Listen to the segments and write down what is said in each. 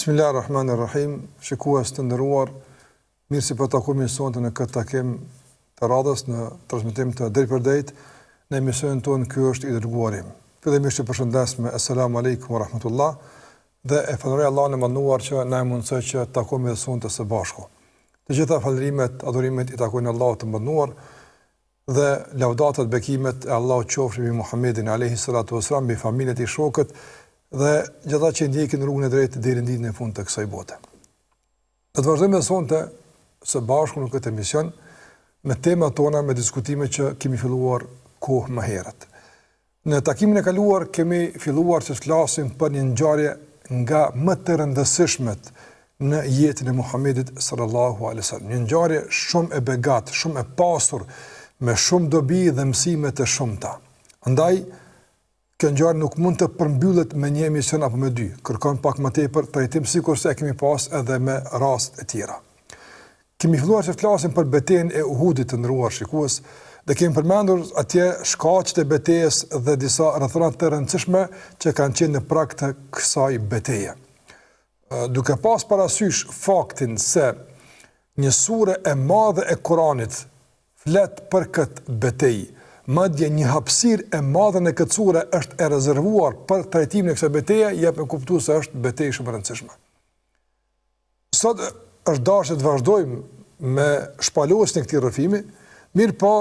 Bismillahirrahmanirrahim. Shikues të nderuar, mirë se po takojmë sonte në këtë takim të radhës në transmetim të drejt për drejt në emisionin tonë Ky është i dërguari. Fillimisht ju përshëndes me Assalamu alaikum wa rahmatullah dhe e falenderoj Allahun e mënduar që na e mundsoi që të takojmë sonte së bashku. Të gjitha falërimet, adhurimet i takojnë Allahut të mënduar dhe lavdatat, bekimet e Allahut qofshin mbi Muhammedin alayhi salatu wasalam, mbi familjen e shokët dhe gjitha që ndjekin rrugën e drejtë deri në ditën e fundit të kësaj bote. Do të vazhdojmë sonte së bashku në këtë emision me temat tona, me diskutime që kemi filluar kohë më herët. Në takimin e kaluar kemi filluar të flasim për një ngjarje nga më të rëndësishmet në jetën e Muhamedit sallallahu alaihi wasallam. Një ngjarje shumë e begatë, shumë e pasur, me shumë dobi dhe mësime të shumta. Andaj kjo ngjarje nuk mund të përmbyllet me një emision apo me dy. Kërkon pak më tepër trajtim sikurse e kemi pas edhe me raste të tjera. Kemi filluar të flasim për betejën e Uhudit të ndëruar shikues dhe kemi përmendur atje shkaqet e betejës dhe disa rrethona të rëndësishme që kanë qenë në prag të kësaj beteje. Duke pas parasysh faktin se një sure e madhe e Kuranit flet për këtë betejë, madje një hapësirë e madhe në këtë sure është e rezervuar për trajtimin e kësaj beteje, jep me kuptuar se është betejë shumë e rëndësishme. Sot është dashur të vazhdojmë me shpalosjen e këtij rrëfimi, mirë po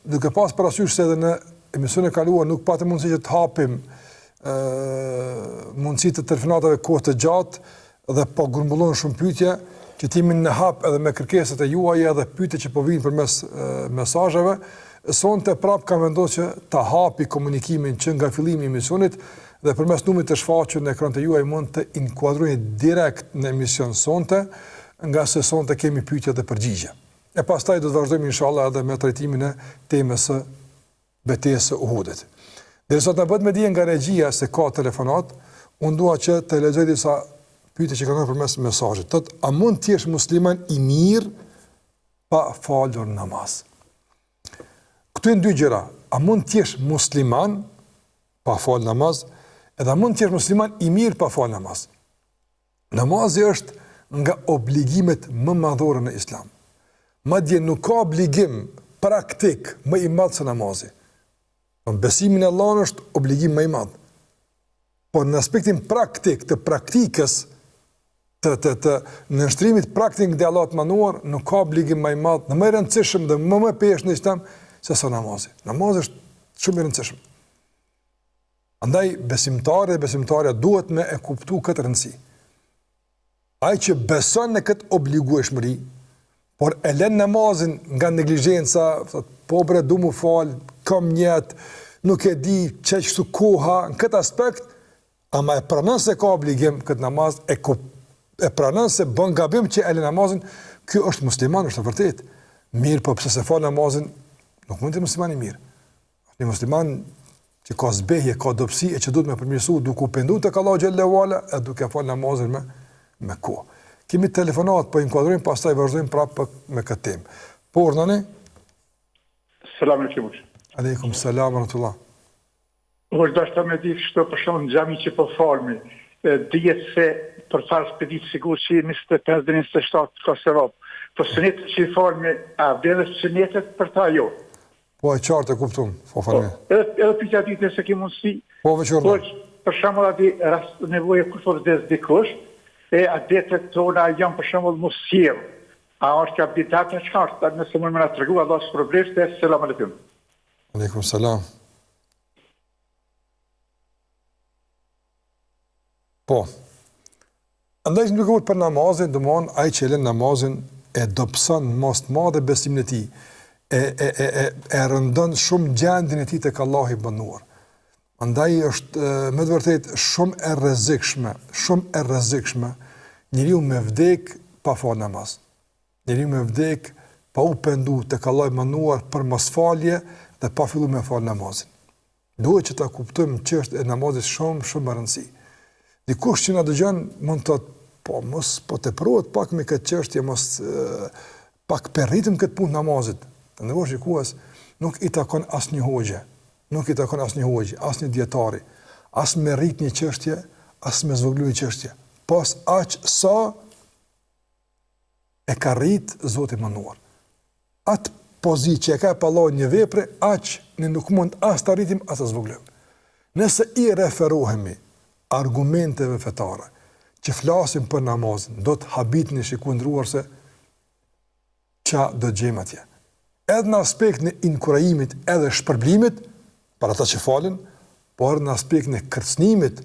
duke pas parasysh se edhe në emisionin e kaluar nuk patëm mundësi që të hapim mundësi të telefonatave kohë të gjatë dhe po grumbullon shumë pyetje që timin në hap edhe me kërkesat e juaja dhe pyetjet që po vijnë përmes mesazheve. Sonte prap kam vendosur që ta hapi komunikimin që nga fillimi i emisionit dhe përmes numrit të shfaqur në ekran të juaj mund të inkuadrojeni direkt në emision sonte, nga se sonte kemi pyetje dhe përgjigje. E pastaj do të vazhdojmë inshallah edhe me trajtimin e temës së betejës së Uhudit. Derisa të bëhet me dije nga regjia se ka telefonat, unë dua që të lexoj disa pyetje që kanë përmes mesazhit. Thotë, a mund të jesh musliman i mirë pa falur namaz? Këtu janë dy gjëra. A mund të jesh musliman pa fal namaz, edhe a mund të jesh musliman i mirë pa fal namaz? Namazi është nga obligimet më madhore në Islam. Madje nuk ka obligim praktik më i madh se namazi. Besimi në Allah është obligim më i madh. Por në aspektin praktik të praktikës të nënshtrimit praktik dhe Allah të manuar, nuk ka obligim më i madh, në më i rëndësishëm dhe më pesh në Islam se sa namazi. Namazi është shumë i rëndësishëm. Andaj besimtarë dhe besimtarja duhet me e kuptu këtë rëndësi. Ai që beson në këtë obligueshmëri, por e lën namazin nga neglizhenca, po bre du mu fal, kam njet, nuk e di çe kështu koha në këtë aspekt, ama e pranon se ka obligim këtë namaz, e pranon se bën gabim që e lën namazin, ky është musliman, është vërtet. Mirë, po pse se fal namazin, nuk mund të musliman i mirë. Një musliman që ka zbehje, ka dobësi e që duhet me përmirësu duke u penduar tek Allahu xhallahu ala e duke fal namazin me kohë. Kemi telefonat, po inkuadrojmë, pastaj vazhdojmë prapë me këtë temë. Po urdhani? Selam aleikum. Aleikum selam wa rahmatullah. Është dashur me di kështu për shkak të xhamit që po falmi. Dihet se për fal spedit sigur që 25 deri në 27 ka sevap. Po sunet që falmi a vjen sunetet për ta jo. Po e qartë e kuptum, po falmi. Edhe pyetja ditë se ke mundsi. Po veçorë. Po për shembull aty rast nevojë kur të vdes dikush, e adetet tona janë për shembull mosjell. A është abditat në çfarë? Nëse më na tregu Allah së probleshte, selam aleikum. Aleikum salam. Po. Andaj nuk duhet për namazin, domthon ai që lën namazin e dobëson mos të madhe besimin e tij. E rëndon shumë gjendjen e tij tek Allahu i bënduar. Andaj është me të vërtetë shumë e rrezikshme njeriu me vdek pa fal namaz. Njeriu me vdek pa u pendu tek Allahu i mënduar për mosfalje dhe pa filluar me fal namazin. Duhet që ta kuptojmë çështën e namazit shumë e rëndësishme. Dikush që na dëgjon mund të thotë, po mos po teprohet pak me këtë çështje, mos pak perritëm këtë punë namazit. Të ndërkohë shikues, nuk i takon asnjë hoxhe. Nuk i takon asnjë hoxhi, asnjë dietari, as me rrit një çështje, as me zvogëlu një çështje. pas aq sa e ka rrit Zoti i mënduar. Atë pozitë që e ka pa Allah një vepre, aq ne nuk mund as të arritim as të zvoglojmë. Nëse i referohemi argumenteve fetare që flasim për namazin, do të habitin e shikundruar se qa do të gjejmë atje. Edhe në aspekt në inkurajimit edhe shpërblimit, për ata që falen, por në aspekt në kërcnimit,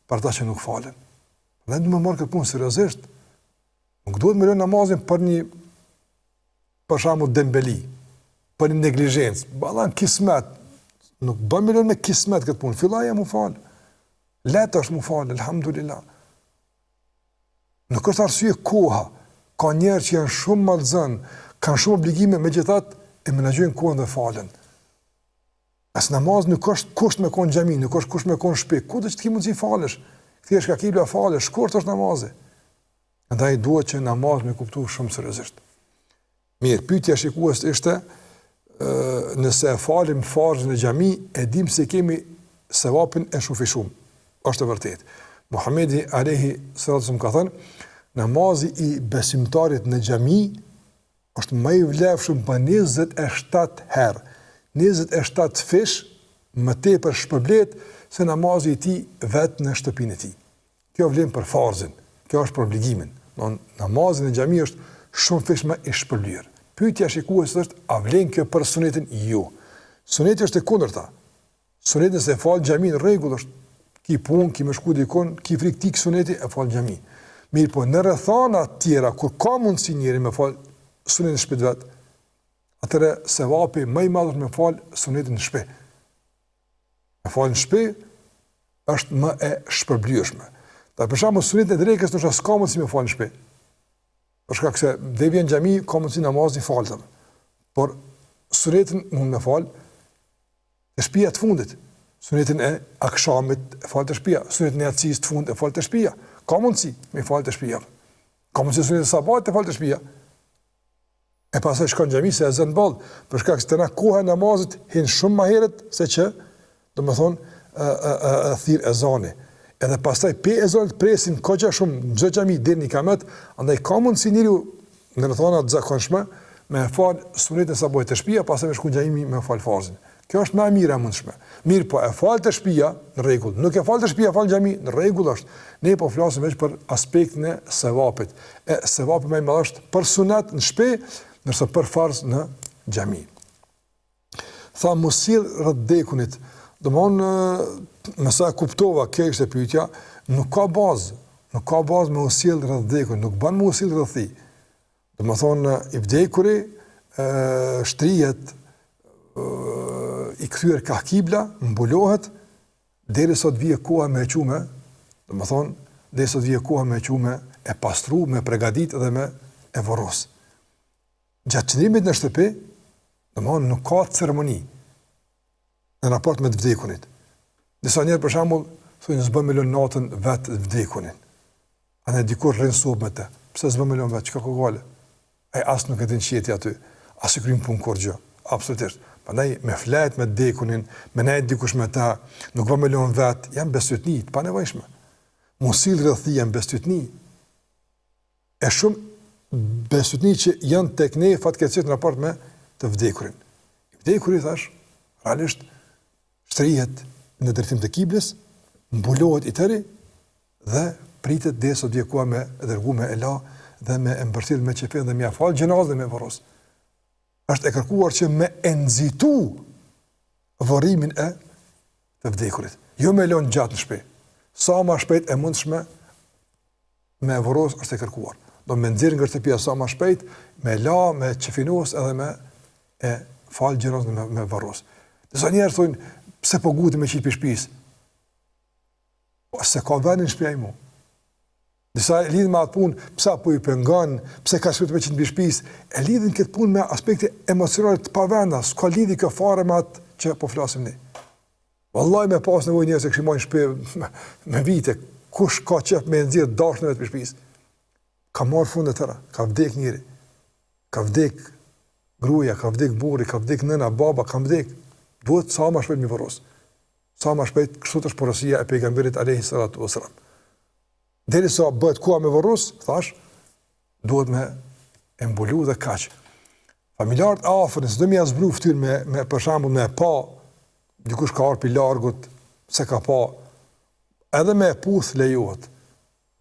për ata që nuk falen. Ne du me marrë këtë punë seriozisht. Nuk duhet me lënë namazin për një, për shembull dembeli, për një neglizhencë, ballan kismet. Nuk bën me lënë me kismet këtë punë. Filloja mu fal. Letë është mu fal, elhamdulillah. Nuk është arsye koha. Ka njerë që janë shumë mallzën, kanë shumë obligime, megjithatë e menaxhojnë kohën dhe falen. As namaz nuk është kusht me kon xhami, nuk është kusht me kon shtëpi. Ku do të ki mundsi falesh? Thjesht ka kibla falesh, shkurt është namazi. Andaj duhet që namaz me kuptu shumë seriozisht. Mirë, pyetja shikues ishte nëse e falim farzën e xhami, e dim se kemi sevapin e shumë. Është e vërtetë. Muhamedi alayhi salatu ka thënë, namazi i besimtarit në xhami është më i vlefshëm pa 27 herë. 27 fish më tepër shpërblet se namazi i tij vetë në shtëpinë e tij. Kjo vlen për farzën. Kjo është për obligimin. Namazi në xhami është shumë fish më i shpërblyer. Pyetja shikues është, a vlen kjo për sunetin? Jo. Suneti është e kundërta. Suneti se fal xhamin rregull është. Ki punë, ki më shku dikon, ki frik tik suneti e fal xhamin. Mirë po në rrethana të tjera kur ka mundsi njëri me fal sunetin në shtëpi vet, atëre sevapi më i madh është me fal sunetin në shtëpi. Me fal në shtëpi është më e shpërblyeshme. Për shembull sunetin e drekës nuk s'ka mundsi me fal në shtëpi. Për shkak se dhe vjen xhami ka mundsi namaz i faltëm. Por sunetin mund me fal në shtëpia të fundit. Sunetin e akshamit e fal të shtëpia, sunetin e acis të fundit e fal të shtëpia. Ka mundsi me fal të shtëpia. Ka mundsi sunetin e sabatit e fal të shtëpia. E pastaj shkon xhami se ezan ball, për shkak se tani koha e namazit hin shumë më herët se që, domethënë thirr ezani. Edhe pastaj pe ezanit presin koqa shumë çdo xhami deri në kamet, andaj ka mundsi njeriu në rrethana të zakonshme me fal sunetin e sabatit të shtëpia, pastaj me shku xhami me fal farzin. Kjo është më e mira mundshme. Mirë po e fal të shtëpia në rregull. Nuk e fal të shtëpia, fal xhami në rregull është. Ne po flasim vetëm për aspektin e sevapit. E sevapi më i madh është për sunet në shtëpi, ndërsa për farz në xhami. Tha musil rreth dekunit. Domthonë me sa kuptova kjo ishte pyetja, nuk ka bazë. Nuk ka bazë me usil rreth dekunit, nuk bën me usil rreth tij. Domthonë i vdekuri shtrihet i kthyer ka kibla, mbulohet derisa të vijë koha me qume, domethënë derisa të vijë koha me qume e pastru, me përgatit dhe me e vorros. Gjatë qëndrimit në shtëpi, domethënë nuk ka ceremoni në raport me të vdekunit. Disa njerë për shembull thonë s'bën me lënë natën vetë të vdekunin. Anë dikur rrin sop me të. Pse s'bën me lënë vetë, çka ka gale? Ai as nuk e din qeti aty, as i kryen punë kur gjë. Absolutisht. Prandaj me flet me dekunin, me nejt dikush me ta, nuk vë me lënë vetë, janë besytni të panevojshme. Musil rreth janë besytni. E shumë besytni që janë tek ne fatkeqësisht në raport me të vdekurin. I vdekuri thash, realisht shtrihet në drejtim të kiblës, mbulohet i tëri dhe pritet derisa të vijë me dërgu me ela dhe me mbërthjell me çefin dhe me afal gjenazën dhe me vorros. Është e kërkuar që me nxitu vorrimin e të vdekurit. Jo me lënë gjatë në shtëpi. Sa më shpejt e mundshme me vorros është e kërkuar. Do me nxjerr nga shtëpia sa më shpejt, me la, me çefinos edhe me e fal gjenazën me vorros. Disa njerëz thonë pse po guti me qitë për shtëpisë? Se ka vënë në shtëpi mu. Disa lidhin me atë punë, pse po i pengon, pse ka shpëtuar me qitë për shtëpisë, e lidhin këtë punë me aspekte emocionale të pavenda, s'ka lidhje kjo fare me atë që po flasim ne. Wallahi me pas nevojë njerëz që kishin shtëpi me vite, kush ka qef me nxjerr dashnë vetë për shtëpisë. Ka marr fund të tëra, ka vdek njëri. Ka vdek gruaja, ka vdek burri, ka vdek nëna, baba, ka vdek. Duhet sa më shpejt mi vorros. Sa më shpejt, kështu është porosia e pejgamberit alayhi salatu wasalam. derisa bëhet koha me varrus, thash, duhet me e mbulu dhe kaq. Familjarët afër, nëse do më zbru fytyrë me për shembull me pa, dikush ka arpi largut, se ka pa, edhe me puth lejohet,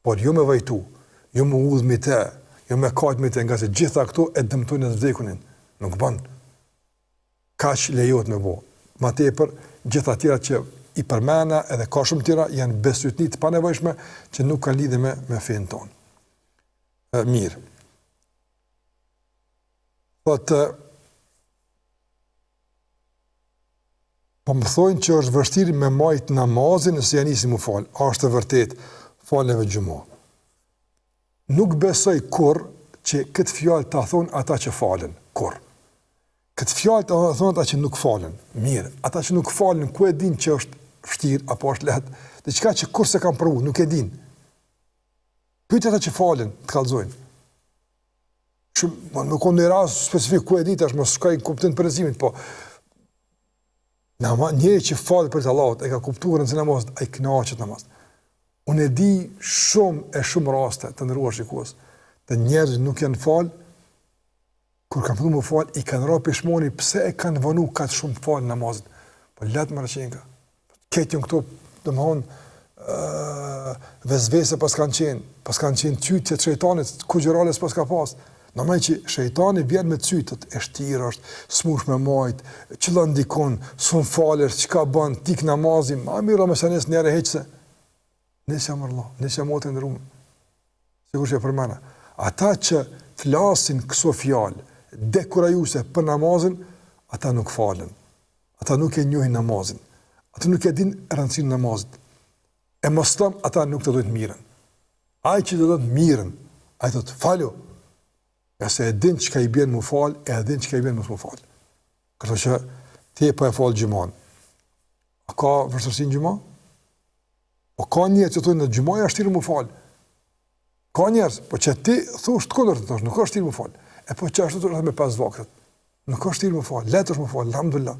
por jo me vajtu, jo me udhë me te, jo me kajt me te, nga se gjitha këto e dëmtojnë edhe vdekunin, nuk bën. Kaq lejohet me bo. Ma tepër, gjitha tjera që i përmena edhe ka shumë tjera janë besytni të panevojshme që nuk ka lidhje me fenë tonë. Mirë. Thotë, po më thojnë që është vështirë me majt namazin nëse janë nisi mu falë. A është e vërtet falëve gjumon. Nuk besoj kur që këtë fjallë të thonë ata që falen. Kur. Këtë fjallë të thonë ata që nuk falen. Mirë. Ata që nuk falen, ku e din që është vështirë apo është lehtë? Dhe qëka që kur se kam provu, nuk e din. Pyet ata që falen, të kallzojnë. Shumë, nuk në rast specifik ku e di tash, mos shkoj kuptim të përzimin, po njëri që falë për të Allahut, e ka kuptuar në namaz, ai kënaqet namaz. Unë e di shumë raste të ndëruar shikues, të njerëz nuk janë falë, kur kanë filluar të falë, i kanë rënë pishmoni pse e kanë vënë kaq shumë falë namazit. Po lat marrëçenka. Këto këto domthon vezvese pas kanë qenë çytje të shejtanit, ku gjërales pas ka pas. Normalisht që shejtani vjen me cytët, e shtirë është, smush me majt, qëllon dikon, sun faler, çka bën, tik namazin, ma mirë me sanes njëre heqse. Nesja mërla, nesja motë në rumë. Sigur që e përmena. Ata që flasin këso fjalë, dekurajuse për namazin, ata nuk falen. Ata nuk e njohin namazin. Ata nuk e din rëndësinë namazit. E mos thëm, ata nuk të dojtë mirën. Ai që të dojtë mirën, ai të të falu. Ja se e din që ka i bjenë mu falë, e din që ka i bjenë mu falë. Kërto që ti e po e falë gjumon. A ka vërstërsi në gjumon? Po ka njerë që thujnë në gjumon e është tirë mu falë. Ka njerës, po që ti thusht këndër të tosh, nuk është tirë mu falë. E po që është të rrëth me 5 vaktet. Nuk është tirë mu falë, letë është mu falë, alhamdulillah.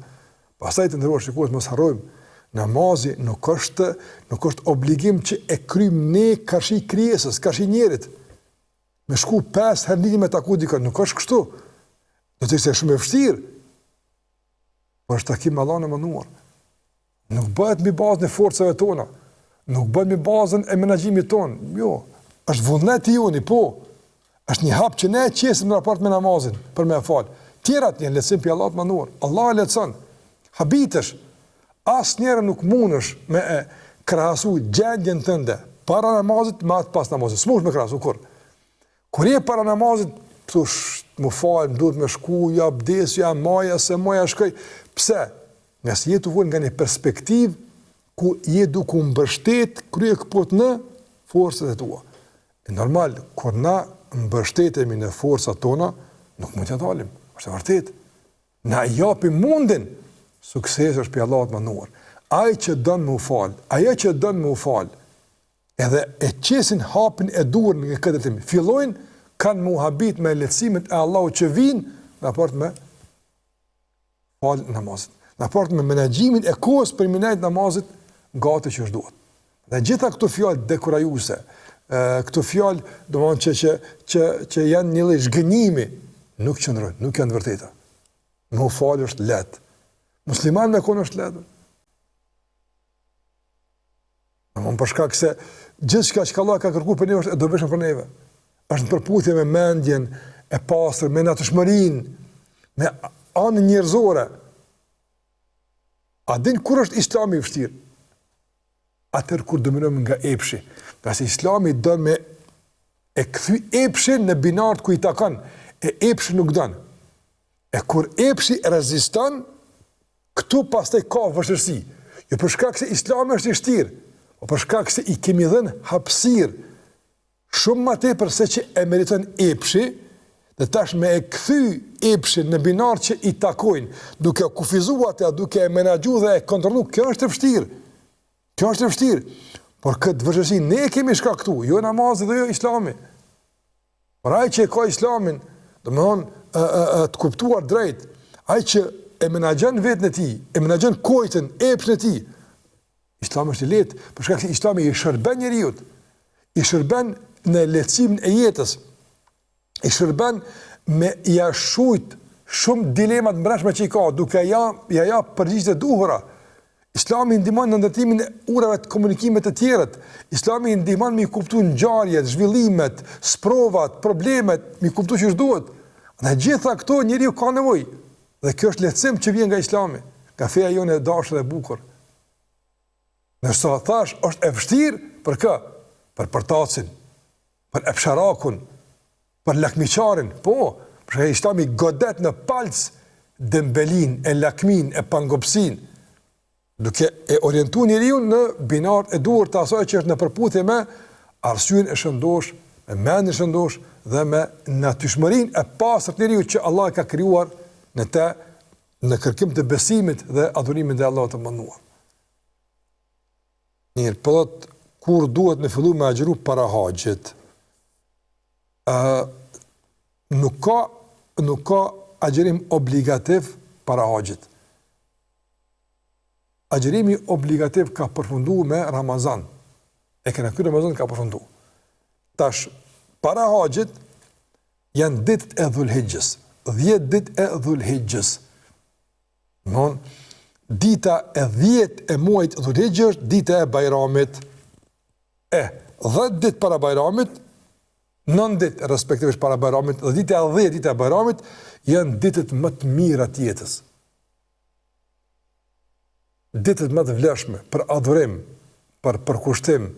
Pastaj të ndërruar shikues, mos harrojmë, namazi nuk është obligim që e krymë ne karshi krijesës, karshi njerit. Me shku 5 herë një me taku dikën, nuk është kështu. Do të ishte shumë e vështirë. Po është takim me Allahun e mënduar. Nuk bëhet mbi bazën e forcave tona. Nuk bëhet mbi bazën e menaxhimit ton. Jo, është vullneti joni, po. Është një hap që ne e qesim në raport me namazin për me fal. Tjerat janë lehtësim pi Allahut mënduar. Allah e lehtëson. Habitesh. Asnjëherë nuk mundesh me krahasu gjendjen tënde para namazit me atë pas namazit. S'mund me krahasu kur. Kur je para namazit, thosh, më falë, më duhet me shku, ja abdesja, maja, se maja shkoj. Pse? Nga se jetu vull nga një perspektiv ku je duke mbështet krye këpot në forcët e tua. E normal, kur na mbështetemi në forcat tona, nuk mund t'ja dalim. Është e vërtet. Na japim mundin, sukses është për Allahut mënduar. Ai që don më fal, ajo që don më fal, edhe e qesin hapin e dur në këtë tim. Fillojnë, kanë muhabit me lehtësimet e Allahut që vinë në raport me falë namazit. Në raport me menaxhimin e kohës për minajt namazit, gati që është duhet. Dhe gjitha këto fjallë dekurajuse, këto fjallë që janë një lloj zhgënjimi, nuk qëndrojnë, nuk janë vërteta. Më falë është lehtë. Musliman me konë është lehtë. Më përshkak se gjithçka që Allah ka kërkuar për ne është e dobishme për neve. Është në përputhje me mendjen e pastër, me natëshmërinë, me anën njerëzore. A din kur është Islami i vështirë? Atëherë kur dominojmë nga epshi. Pasi Islami do me e kthy epshin në binart ku i takon, e epshi nuk don. E kur epshi reziston, këtu pastaj ka vështirësi. Jo për shkak se Islami është i vështirë, o për shkak se i kemi dhënë hapësirë shumë më tepër se që e meriton epshi, dhe tash me e kthy epshin në binar që i takojnë, duke kufizuar atë, duke e menaxhuar dhe e kontrolluar, kjo është e vështirë. Kjo është e vështirë. Por këtë vështirësi ne kemi shkaktuar, jo namazi dhe jo Islami. Por ai që ka Islamin, domthonë të kuptuar drejt, ai që e menaxhon vetën e tij, e menaxhon kujtën, epshin e tij, Islami është i lehtë, për shkak se Islami i shërben njeriu. i shërben në lehtësimin e jetës, i shërben me shujt shumë dilemat mbreshme që i ka, duke ja përgjigjet e duhura. Islami ndihmon në ndërtimin e urave të komunikimit të tjerët. Islami ndihmon me kuptuar ngjarjet, zhvillimet, sprovat, problemet, me kuptuar ç'është duhet. Dhe gjitha këto njeriu ka nevojë. Dhe kjo është lehtësim që vjen nga Islami, nga feja jonë e dashur dhe e bukur. Nëse thash është e vështirë për kë? Për përtacin, për epsharakun, për lakmiqarin, po, për Islami godet në palc dembelin, e lakmin, e pangopsin, duke e orientu njeriu në binar e duhur të asaj që është në përputhje me arsyen e shëndosh, me mendjen e shëndosh dhe me natyrshmërinë e pastër të njeriu që Allah e ka krijuar në të, në kërkim të besimit dhe adhurimit ndaj Allahut të mënduar. Mirë, po kur duhet me fillu me agjëru para haxhit? Nuk ka agjërim obligativ para haxhit. Agjërimi obligativ ka përfundu me Ramazan. E këna ky Ramazan ka përfundu. Tash, para haxhit janë ditët e Dhulhijhes. 10 ditë e Dhulhijhes. Non, dita e 10 e muajit Dhulhijhes, dita e Bajramit. 10 ditë para Bajramit, 9 ditë respektivisht para Bajramit, dhe dita e 10 dita e Bajramit janë ditët më të mira të jetës. Ditët më të vlefshme për adhurim, për përkushtim,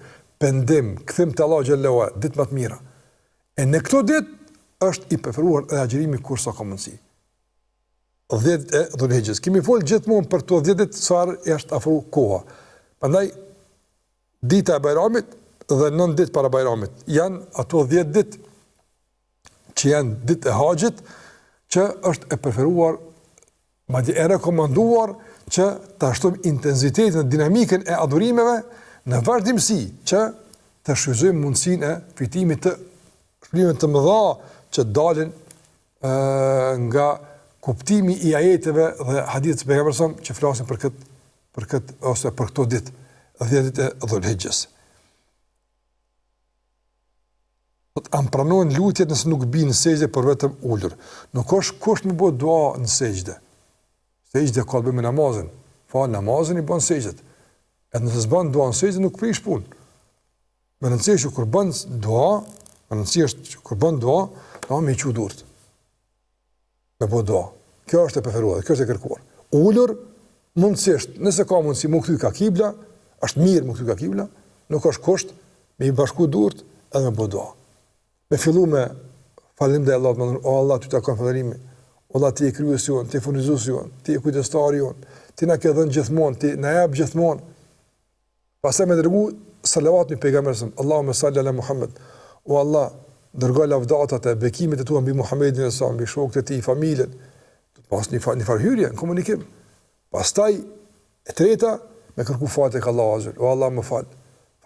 pendim, kthim te Allahu xhallahu ala, ditë më të mira. E në këto ditë është i preferuar edhe agjërimi kur sa ka mundësi. 10 e Dhulhijhes. Kemi folë gjithmonë për to 10 ditë sa është afru koha. Prandaj dita e Bajramit dhe 9 ditë para Bajramit janë ato 10 ditë që janë ditë e haxhit, që është e preferuar, madje e rekomanduar që të ashtojmë intensitetin dhe dinamikën e adhurimeve në vazhdimsi që të shfrytëzojmë mundësinë e fitimit të shpëlimeve të mëdha që dalin nga kuptimi i ajeteve dhe hadithit të pejgamberit që flasin për këtë ose për këto ditë, 10 ditë e Dhulhijhes. Am pranojnë lutjet nëse nuk bin në sejdë për vetëm ulur. Nuk është kusht me bëj dua në sejdë. Sejdë ka të bëjë me namazin. Fal namazin i bën sejdët. Edhe nëse s'bën dua në sejdë nuk prish punë. Me rëndësi që kur bën dua, kur bën dua, me qiu durt. Me bëj dua. Kjo është e preferuar, kjo është e kërkuar. Ulur mundësisht, nëse ka mundësi më kthy ka kibla, është mirë më kthy ka kibla, nuk është kusht me i bashku durt edhe me bëj dua. Me fillu me falim dhe Allah, o Allah, ty takon falërimi, o Allah, ti e kryuesi jonë, ti e furnizuesi jonë, ti e kujdestari jonë, ti na ke dhënë gjithmonë, ti na jap gjithmonë. Pastaj me dërgu salavat në pejgamberin, Allahumma salli ala Muhammed, o Allah, dërgoj lavdatat e bekimet e tua mbi Muhammedin e sa, mbi shokët e tij, familjen, pas një farë hyrje në komunikim. Pastaj e treta me kërku falë tek Allahu azza, o Allah më fal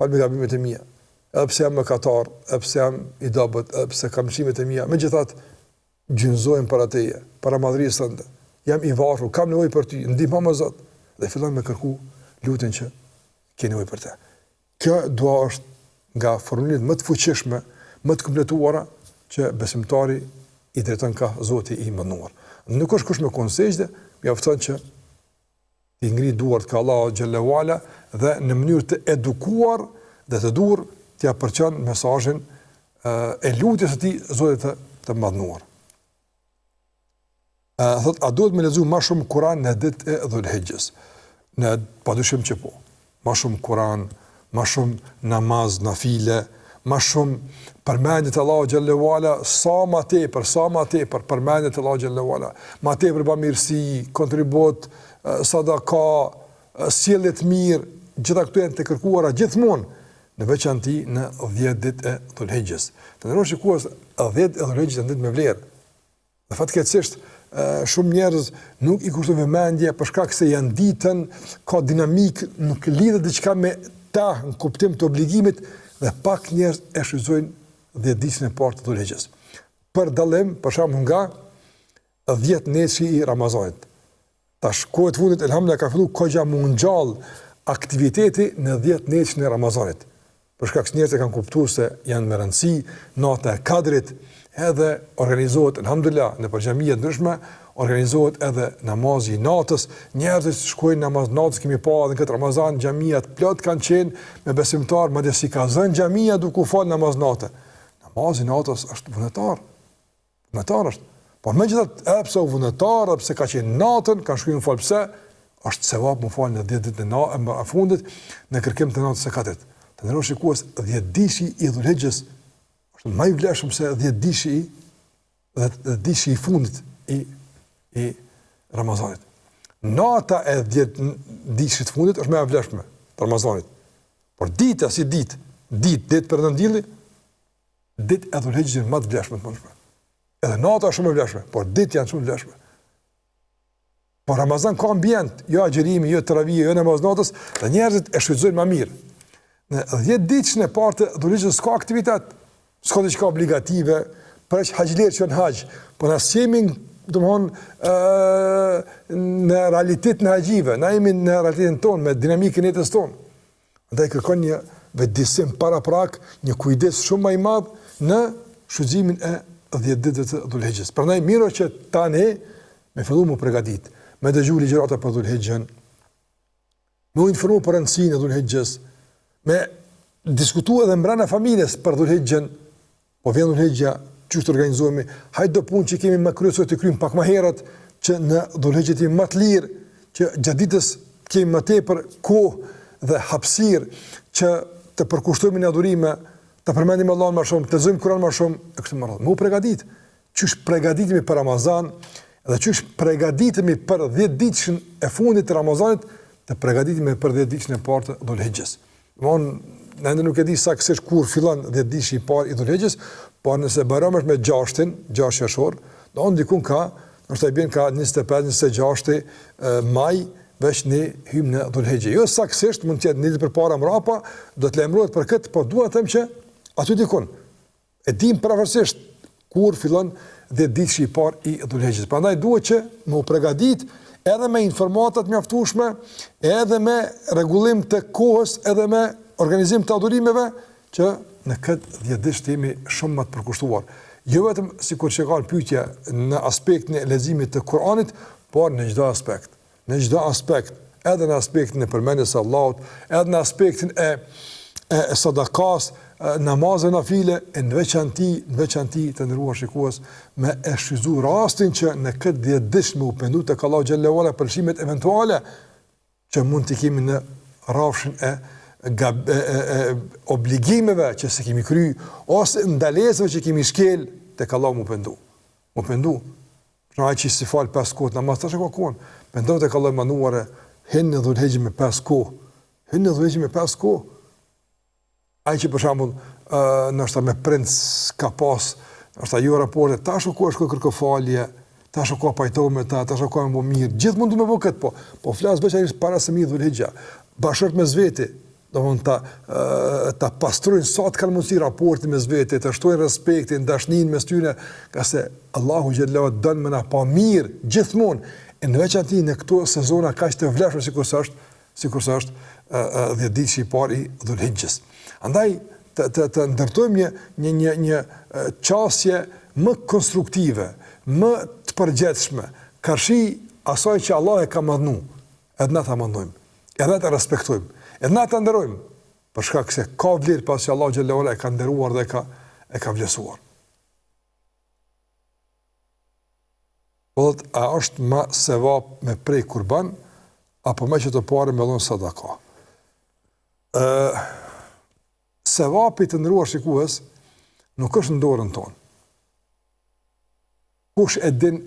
me gabimet e mia. Edhe pse jam mëkatar, edhe pse jam i dobët, edhe pse kam shimet e mia, megjithatë gjynzohem para teje, para madhërisë tënde. Jam i varur, kam nevojë për ty, ndihmo më Zot. Dhe fillon me kërku lutjen që ke nevojë për të. Kjo dua është nga formulimet më të fuqishme, më të kompletuara që besimtari i drejton ka Zoti i mënduar. Nuk është kush me konsejdë, mjafton që ti ngri duart ka Allahu xhallahu ala dhe në mënyrë të edukuar dhe të dur t'ja përçon mesazhin e lutjes së tij Zotit të mëdhenuar. Thot, a duhet me lexuar më shumë Kur'an në ditë e Dhulhijhes? Në padyshim që po. Më shumë Kur'an, më shumë namaz, nafile, më shumë përmendje të Allahu xhallahu ala, sa më tepër përmendje të Allahu xhallahu ala, më tepër bamirësi, kontribut, sadaka, sjellje të mirë, gjitha këto janë të kërkuara gjithmonë në veçanti në 10 ditë e Dhulhijhes. Të ndërrosh shikues, 10 e Dhulhijhes janë ditë me vlerë. Dhe fatkeqësisht shumë njerëz nuk i kushtojnë vëmendje për shkak se janë ditën, ka dinamik, nuk lidhet diçka me ta në kuptim të obligimit dhe pak njerëz e shfrytëzojnë 10 ditën e parë të Dhulhijhes. Për dallim, për shembull nga 10 nesër i Ramazanit. Tash kohët fundit elhamdulillah ka filluar kogja më ngjall aktiviteti në 10 nesër e Ramazanit. për shkak se njerëzit kanë kuptuar se janë me rëndësi nata e Kadrit, edhe organizohet alhamdulillah në xhamia të ndryshme, organizohet edhe namazi i natës, njerëzit shkojnë namaz natës, kemi pa edhe këtë Ramazan xhamiat plot kanë qenë me besimtar, madje si ka zënë xhamia duke u fal namaz natë. Namazi i natës është vullnetar. Vullnetar është. Por megjithatë, pse u vullnetar, pse ka qenë natën, kanë shkuar në fal pse? Është sevap më fal në 10 ditë në fundit në kërkim të natës së Kadrit. Të ndërrosh shikues 10 dishi i Dhulhijhes është më i vlefshëm se 10 dishi i fundit i Ramazanit. Nata e 10 dishit fundit është më e vlefshme të Ramazanit. Por dita si ditë për ndëndilli, ditë e Dhulhijhes më të vlefshme të mundshme. Edhe nata është shumë e vlefshme, por ditë janë shumë vlefshme. Po Ramazan ka ambient, jo agjerimi, jo teravia, jo namaz natës, dhe njerëzit e shfrytëzojnë më mirë. Në 10 ditën e parë të Dhulhijhes s'ka aktivitet, s'ka diçka obligative, për haxhler që në haxh, po na jemi domthonë në realitetin e haxhive, na jemi në realitetin tonë me dinamikën e jetës tonë. Andaj kërkon një vetëdijsim paraprak, një kujdes shumë më i madh në shfrytëzimin e 10 ditëve të Dhulhijhes. Prandaj mirë që tani me fillu më përgatit, me dëgju ligjërata për Dhulhijhen, me u informu për rëndësinë e Dhulhijhes, me diskutu edhe mbrana familjes për Dhulhijhen, po vjen Dhulhijja, çështë organizohemi, hajde do punë që kemi më kryesor të kryjmë pak më herët, që në Dhulhijhe të jemi më të lirë, që gjatë ditës kemi më tepër kohë dhe hapësirë që të përkushtojmë në adhurime, të përmendim Allahun më shumë, të lexojmë Kur'an më shumë, e kështu me radhë. Mu përgatit, çish përgatitemi për Ramazan, dhe çish përgatitemi për 10 ditën e fundit të Ramazanit, të përgatitemi për 10 ditën e parë të Dhulhijhes. Në ende nuk e di saktësisht kur fillon 10 ditë i parë i Dhulhijhes, por nëse Bajrami është me 6 qershor, do ndikun ka, ndoshta i bën ka 25-26 maj, veç ne hym në Dhulhijhe. Jo saktësisht mund të jetë një ditë përpara mbrapa, do të lajmërohet për këtë, por dua të them që aty dikun e dim pavarësisht kur fillon 10 ditë i parë i Dhulhijhes. Prandaj duhet që më u përgatit edhe me informata të mjaftueshme, edhe me rregullim të kohës, edhe me organizim të adhurimeve, që në këtë 10 ditë të jemi shumë më të përkushtuar. Jo vetëm sikur që ka pyetje në aspektin e leximit të Kuranit, por në çdo aspekt. Në çdo aspekt, edhe në aspektin e përmendjes së Allahut, edhe në aspektin e sadakas, namazën nafile, në veçanti të ndëruar shikues, me e shfrytzu rastin që në këtë 10 ditë me u pendu tek Allahu xhallahu ala për shimet eventuale që mund të kemi në rrafshin e obligimeve që se kemi kry, ose ndalesave që kemi shkel, tek Allahu mu pendu. Mu pendu. Pra që si fal 5 kohë namaz tash ka kohën. Pendohet tek Allahu manuare, hin në Dhulhijhe me 5 kohë. Hin në Dhulhijhe me 5 kohë. Ai që për shembull, ndoshta me prind ka pas, ndoshta jo raporte, tash ku është kërko falje, tash ku pajtohem me ta, tash ku më mirë. Gjithmonë do më bëj këtë, po flas veçanërisht para se mi Dhulhijhe. Bashkë me zveti, domthonë ta pastrojnë sa të kanë mundësi raporti me zveti, të shtojnë respektin, dashninë mes tyre, ka se Allahu xhallahu don më na pa mirë gjithmonë, në veçantë në këto sezona kaq të vlefshme sikur është 10 ditë i parë i Dhulhijhes. Andaj të ndërtojmë një qasje më konstruktive, më të përgjithshme, karshi asaj që Allah e ka madhnu, edhe na ta mandojmë, edhe ta respektojmë, edhe na ta nderojmë, për shkak se ka vlerë pasi Allah xhallahu ala e ka nderuar dhe e ka vlerësuar. Po a është më sevap me prej kurban, apo me që të pare me dhon sadaka? Sevapi të ndëruar shikues nuk është në dorën tonë. Kush e din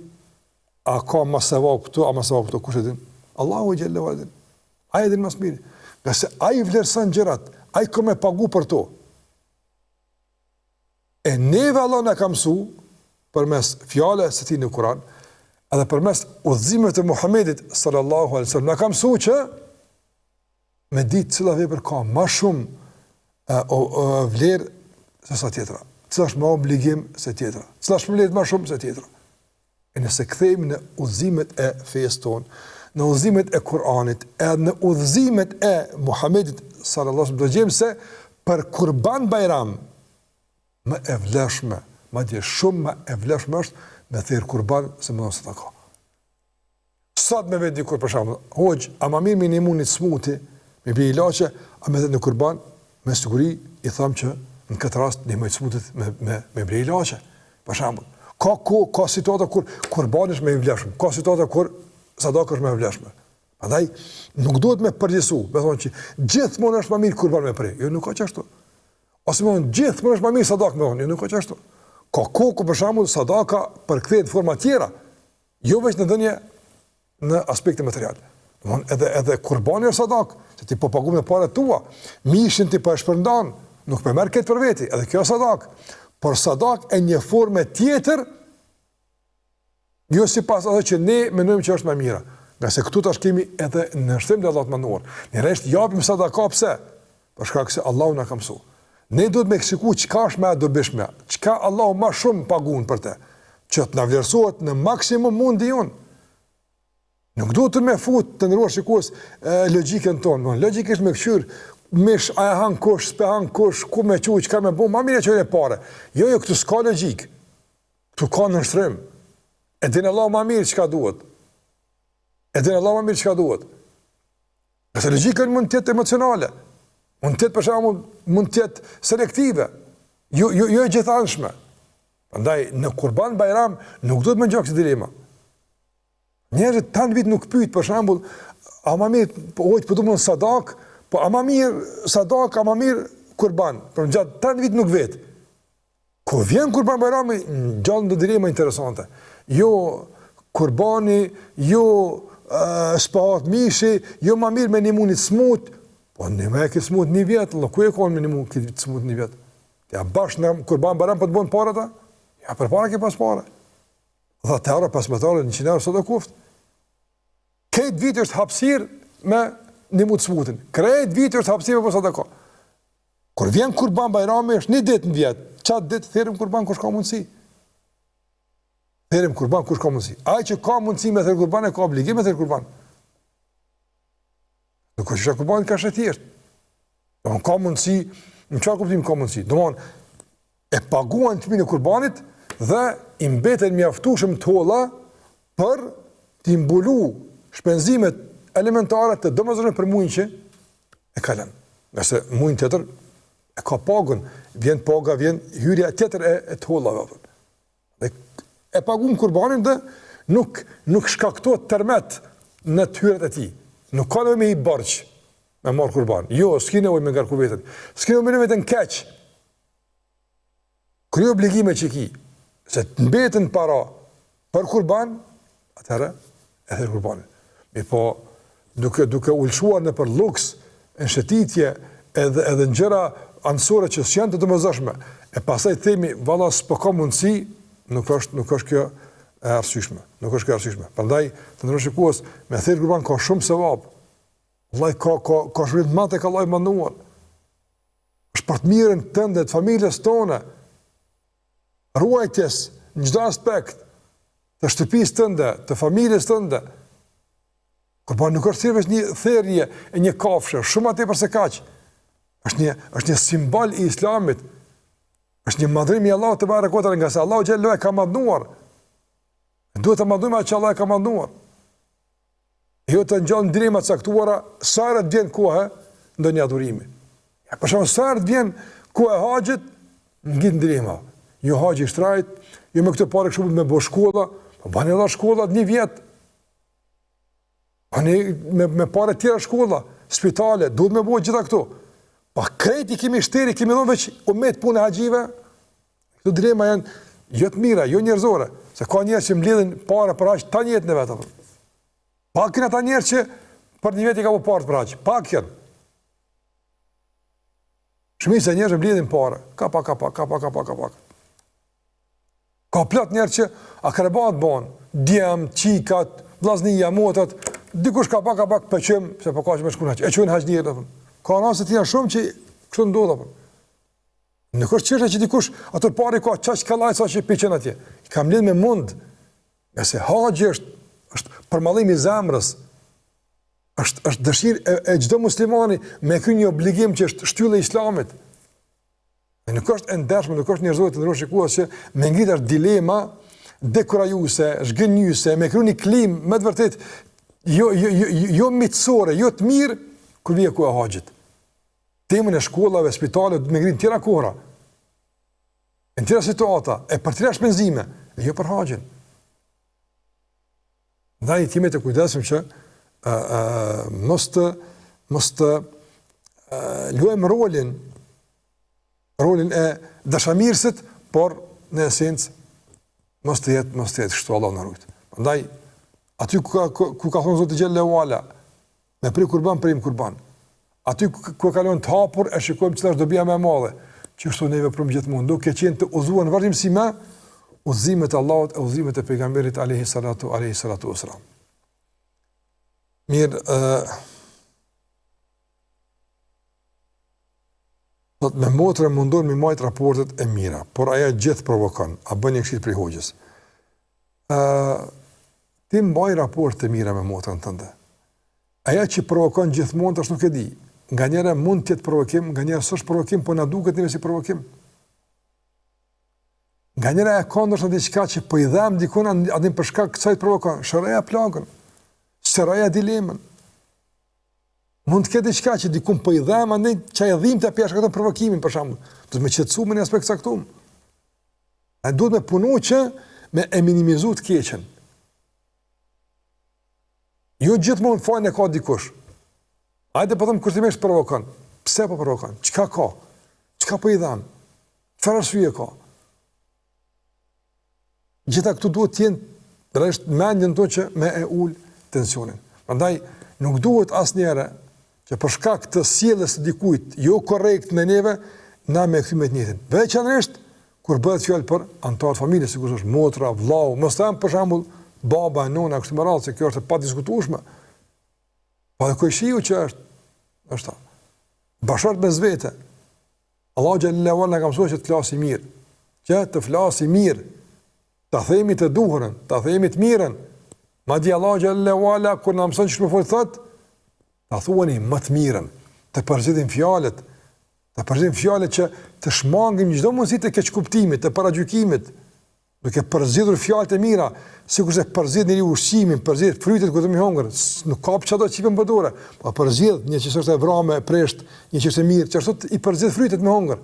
a ka ma sevap këtu, a ma sevap këtu, kush e din? Allahu xhallahu ala din. Ai e din më së miri. Nëse ai vlerëson gjërat, ai ka me pagu për to. E neve Allah na ka mësuar përmes fjalës së tij në Kur'an, edhe përmes udhëzimeve të Muhamedit sallallahu alaihi wasallam, na ka mësuar që me ditë cila vepër ka më shumë vlerë se sa tjetra. Cila është më obligim se tjetra. Cila është vlerë më shumë se tjetra. E nëse kthehemi në udhëzimet e fesë tonë, në udhëzimet e Kur'anit, edhe në udhëzimet e Muhamedit sallallahu alaihi wasallam, do gjejmë se për Kurban Bajram, më e vlefshme, madje shumë më e vlefshme është me thirr kurban se më sadaka. Sot me vetë dikur për shembull, hoxh, a më mirë me një smuti, me bie ilaçe, a me në kurban, me siguri i them që në këtë rast ne më smutit me bie ilaçe. Për shembull, ka situata kur kurbani është më i vlefshëm, ka situata kur sadaka është më e vlefshme. Prandaj nuk duhet me përgjithësu, me thonë që gjithmonë është më mirë kurban me prej. Jo, nuk ka çashtu. Ose më thonë gjithmonë është më mirë sadaka me thonë, jo, nuk ka çashtu. Ka kohë për shembull sadaka përkthehet në forma tjera, jo vetëm në dhënie në aspekte materiale. Domthonë edhe kurbani është sadak, se ti po paguam me paratë tua, mishin ti po e shpërndan, nuk po merr këtë për veti, edhe kjo është sadak. Por sadak e një forme tjetër, jo sipas asaj që ne mendojmë që është më mira. Nga se këtu tash kemi edhe në shtrim të Allahut mënduar. Në rresht japim sadaka pse? Për shkak se Allahu na ka mësuar. Ne duhet me ekzekuoj çka është më e dobishme, çka Allahu më shumë paguon për të, që të na vlerësohet në maksimum mundi jon. Nuk duhet të më fut të ndruar shikues logjikën tonë, logjikisht me këshyr, mish a e han kush, s'pe han kush, ku më quaj, çka më bën, më mirë çojë parë. Jo, këtu s'ka logjik. Këtu ka në shtrim. E din Allahu më mirë çka duhet. E din Allahu më mirë çka duhet. Qëse logjika mund të jetë emocionale. Mund të jetë për shembull, mund të jetë selektive. Jo gjithanshme. Prandaj në Kurban Bajram nuk duhet më ngjak si dilema. Njerëzit tan vit nuk pyet për shembull, a më mirë po duhet sadak, po a më mirë sadak, a më mirë kurban. Por gjatë tan vit nuk vet. Kur vjen Kurban Bajrami, gjallë dilema interesante. Jo kurbani, jo spahat mishi, jo më mirë me një munit smut, po në me e këtë smut një vjetë, ku e konë me një munit këtë smut një vjetë? Ja bashkë në Kurban Bajram për të bënë para ta? Ja për para ke pas para. 10 euro, 15 euro, 100 euro, sot e kuft. Këtë vitë është hapsir me një munit smutin. Këtë vitë është hapsir me për sadaka. Kur vjen Kurban Bajrami është një ditë në vjetë, qatë ditë therim Kurban kush ka mundësi. Therim kurban kush ka mundësi. Ai që ka mundësi me thirr kurban e ka obligim me thirr kurban. Nuk ka shka kurban ka shëtjesht. Domthon ka mundësi, në çfarë kuptim ka mundësi? Domthon e paguan çmimin e kurbanit dhe i mbeten mjaftueshëm tolla për të mbulu shpenzimet elementare të domosdoshme për muajin që e ka lënë. Nëse muajin tjetër e ka pagën, vjen paga, vjen hyrja tjetër e tollave. E paguam kurbanin dhe nuk shkaktohet tërmet në të hyrjet e tij. Nuk ka nevojë me i borxh me marr kurban. Jo, s'ka nevojë me ngarku veten. S'ka nevojë me veten keq. Kryo obligime që ki, se të mbeten para për kurban, atëherë e thirr kurbanin. Po duke ulshuar në për luks, në shëtitje edhe në gjëra ansore që s'janë të domosdoshme. E pastaj themi, valla s'po ka mundësi, nuk është kjo e arsyeshme. Nuk është kjo arsyeshme. Prandaj, të ndrosh shikues, me thirr kurban ka shumë sevap. Vallai ka shërbim madh tek Allahu mënduar. Është për të mirën tënde, të familjes tonë. Ruajtjes në çdo aspekt të shtëpisë tënde, të familjes tënde. Kurban nuk është thjesht një thërrje e një kafshë, shumë më tepër se kaq. Është një simbol i Islamit. Është një madhrim i Allahut te barekota, nga se Allahu xhallahu e ka madhnuar. Duhet të madhojmë atë që Allah e ka madhnuar. Jo të ngjan drema të caktuara sa herë vjen koha ndonjë adhurimi. Ja, për shkak sa herë vjen koha e haxhit, ngit drema. Jo haxhi shtrajt, jo me këtë parë kështu me bosh shkolla, po bani edhe shkolla një vjet. Bani me parë tjera shkolla, spitale, duhet me bëj gjitha këto. Pa kreti kemi shteri, kemi dhënë veç umet punë haxhive. Këto drema janë jo të mira, jo njerëzore, se ka njerëz që mbledhin para për aq ta jetën e vet apo. Pak kanë ata njerëz që për një vit i ka bu parë për aq, pak janë. Shumica njerëz mbledhin para, ka pak. Ka plot njerëz që akrebat bën, djem, çikat, vllaznia, motat, dikush ka pak pëqëm se po ka që me shkon hax. E quajnë haxhir apo. Ka raste të tjera shumë që kështu ndodh apo. Nuk është çështja që dikush ato parë ka çaq kallaj sa që piqen atje. I kam lidh me mund. Nëse haxhi është përmallim i zemrës. Është dëshirë e çdo muslimani me ky një obligim që është shtylla e Islamit. E nuk është e ndershme, nuk është njerëzore të ndroshë shikues që me ngritur dilema dekurajuese, zgënjyese, me kryer një klim me të vërtet jo mitësore, jo të mirë kur vije ku e haxhit. Temën e shkollave, spitaleve me ngrin tjera kohra. Në tjera situata, e për tjera shpenzime, e jo për haxhin. Ndaj timet e kujdesshëm që mos të luajmë rolin e dashamirësit, por në esencë mos të jetë kështu, Allah na ruaj. Prandaj aty ku ka thonë Zoti xhallahu ala, me prej kurban prim kurban. Aty ku kalon të hapur e shikojmë çfarë është dobia më e madhe. Që kështu ne veprojmë gjithmonë, duke qenë të udhëzuar në vazhdimsi me udhëzimet e Allahut, udhëzimet e pejgamberit alayhi salatu wassalam. Mirë, me motrën mundon me majt raportet e mira, por aja gjithë provokon, a bën një këshill prej hoxhës. Ti mbaj raportet e mira me motrën tënde. Aja që provokon gjithmonë tash nuk e di. Nganjëra mund të jetë provokim, nganjëra s'është provokim, po na duket neve si provokim. Nganjëra e ka ndoshta diçka që po i dhem dikun atë për shkak kësaj provokon. Shëroja plagën, shëroja dilemën. Mund të ketë diçka që dikun po i dhem andaj çaj dhimbte pjesë këtë provokimin për shembull. Do të më qetësuam në aspekt saktum. Ai duhet me punu që me e minimizu të keqen. Jo gjithmonë fajin e ka dikush. Hajde po them kushtimisht provokon. Pse po provokon? Çka ka? Çka po i dhan? Çfarë arsye ka? Gjitha këtu duhet të jenë rresht mendjen tonë që me e ul tensionin. Prandaj nuk duhet asnjëherë që për shkak të sjelljes së dikujt jo korrekt me neve na me kthy me të njëjtin. Veçanërisht kur bëhet fjalë për anëtar të familjes, sikur është motra, vllau, mos them për shembull baba, nona, kështu me radhë, se kjo është e padiskutueshme. Po e kujshiu që është bashkët me zvete. Allahu xhallahu ala ka mësuar që të flasi mirë, që të flasi mirë, ta themi të duhurën, ta themi të mirën. Madje Allahu xhallahu ala kur na mëson ç'më fol thot, ta thuani më të mirën, të përzidhim fjalët, që të shmangim çdo mundësi të keqkuptimit, të paragjykimit, duke përzidhur fjalët e mira, sikurse përzidh njëri ushqimin, përzidh frytet kur të më hongër, nuk ka çdo çipën për dorë, po përzidh një që është e vramë, e presht, një që është e mirë, që ashtu i përzidh frytet me hongër.